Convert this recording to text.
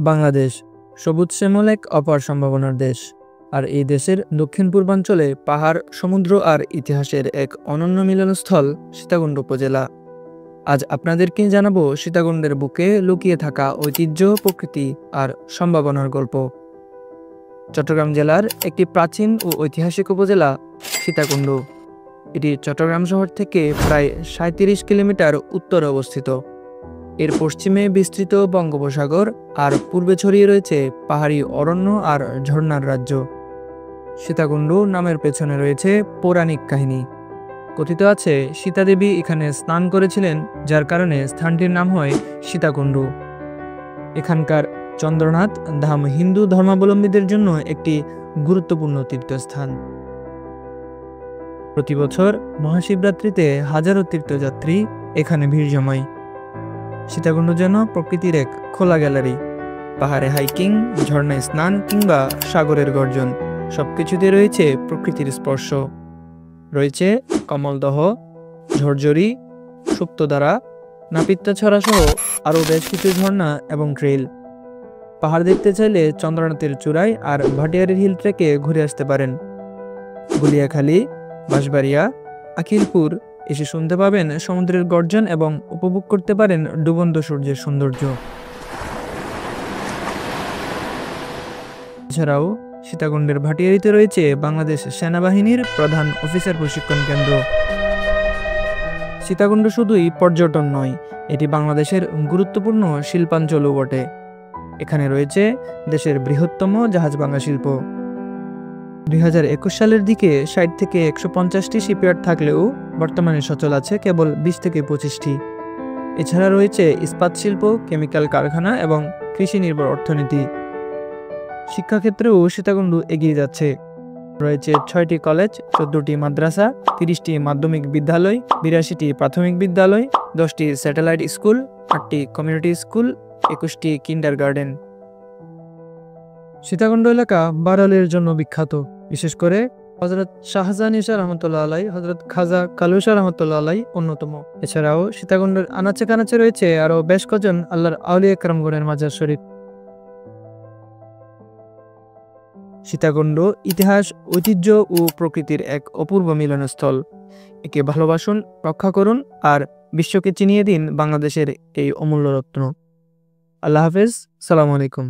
বাংলাদেশ সবুজ শ্যামল এক অপার সম্ভাবনার দেশ। আর এই দেশের দক্ষিণ পূর্বাঞ্চলে পাহাড়, সমুদ্র আর ইতিহাসের এক অনন্য মিলনস্থল সীতাকুণ্ড উপজেলা। আজ আপনাদেরকে জানাবো সীতাকুণ্ডের বুকে লুকিয়ে থাকা ঐতিহ্য, প্রকৃতি আর সম্ভাবনার গল্প। চট্টগ্রাম জেলার একটি প্রাচীন ও ঐতিহাসিক উপজেলা সীতাকুণ্ড। এটি চট্টগ্রাম শহর থেকে প্রায় ৩৭ কিলোমিটার উত্তরে অবস্থিত। এর পশ্চিমে বিস্তৃত বঙ্গোপসাগর আর পূর্বে ছড়িয়ে রয়েছে পাহাড়ি অরণ্য আর ঝর্ণার রাজ্য। সীতাকুণ্ড নামের পেছনে রয়েছে পৌরাণিক কাহিনী। কথিত আছে সীতা দেবী এখানে স্নান করেছিলেন, যার কারণে স্থানটির নাম হয় সীতাকুণ্ড। এখানকার চন্দ্রনাথ ধাম হিন্দু ধর্মাবলম্বীদের জন্য একটি গুরুত্বপূর্ণ তীর্থস্থান। প্রতি বছর মহাশিবরাত্রিতে হাজারো তীর্থযাত্রী এখানে ভিড় জমায়। সীতাকুণ্ড যেন প্রকৃতির এক খোলা গ্যালারি। পাহাড়ে হাইকিং, ঝর্ণায় স্নান কিংবা সাগরের গর্জন, সবকিছুতে রয়েছে প্রকৃতির স্পর্শ। রয়েছে কমলদহ, ঝরঝরি, সুপ্তধারা, নাপিত্তাছড়া সহ আরও বেশ কিছু ঝর্ণা এবং ট্রেল। পাহাড় দেখতে চাইলে চন্দ্রনাথের চূড়ায় আর ভাটিয়ারের হিল ট্রেকে ঘুরে আসতে পারেন। গুলিয়াখালী, বাঁশবাড়িয়া, আখিলপুর এসে শুনতে পাবেন সমুদ্রের গর্জন এবং উপভোগ করতে পারেন ডুবন্ত সূর্যের সৌন্দর্য। এছাড়াও সীতাকুণ্ডের ভাটিয়ারিতে রয়েছে বাংলাদেশ সেনাবাহিনীর প্রধান অফিসার প্রশিক্ষণ কেন্দ্র। সীতাকুণ্ড শুধুই পর্যটন নয়, এটি বাংলাদেশের গুরুত্বপূর্ণ শিল্পাঞ্চলও বটে। এখানে রয়েছে দেশের বৃহত্তম জাহাজ ভাঙা শিল্প। ২০২১ সালের দিকে ৬০ থেকে ১৫০টি শিপইয়ার্ড থাকলেও বর্তমানে সচল আছে কেবল ২০ থেকে ২৫টি। এছাড়া রয়েছে ইস্পাত শিল্প, কেমিক্যাল কারখানা এবং কৃষি নির্ভর অর্থনীতি। শিক্ষাক্ষেত্রেও সীতাকুণ্ড এগিয়ে যাচ্ছে। রয়েছে ৬টি কলেজ, ১৪টি মাদ্রাসা, ৩০টি মাধ্যমিক বিদ্যালয়, ৮২টি প্রাথমিক বিদ্যালয়, ১০টি স্যাটেলাইট স্কুল, ৮টি কমিউনিটি স্কুল, ২১টি কিন্ডারগার্টেন। সীতাকুণ্ড এলাকা বারালের জন্য বিখ্যাত, বিশেষ করে হযরত শাহজাহান ঈসা রহমতুল্লাহ আলাই, হযরত খাজা কালুসা রহমতুল্লাহ আলাই অন্যতম। এছাড়াও সীতাকুণ্ডের আনাচে কানাচে রয়েছে আরও বেশ কজন আল্লাহর আউলিয়া কেরামগণের মাজার শরীফ। সীতাকুণ্ড ইতিহাস, ঐতিহ্য ও প্রকৃতির এক অপূর্ব মিলনস্থল। একে ভালোবাসুন, রক্ষা করুন আর বিশ্বকে চিনিয়ে দিন বাংলাদেশের এই অমূল্য রত্ন। আল্লাহ হাফেজ, সালামু আলাইকুম।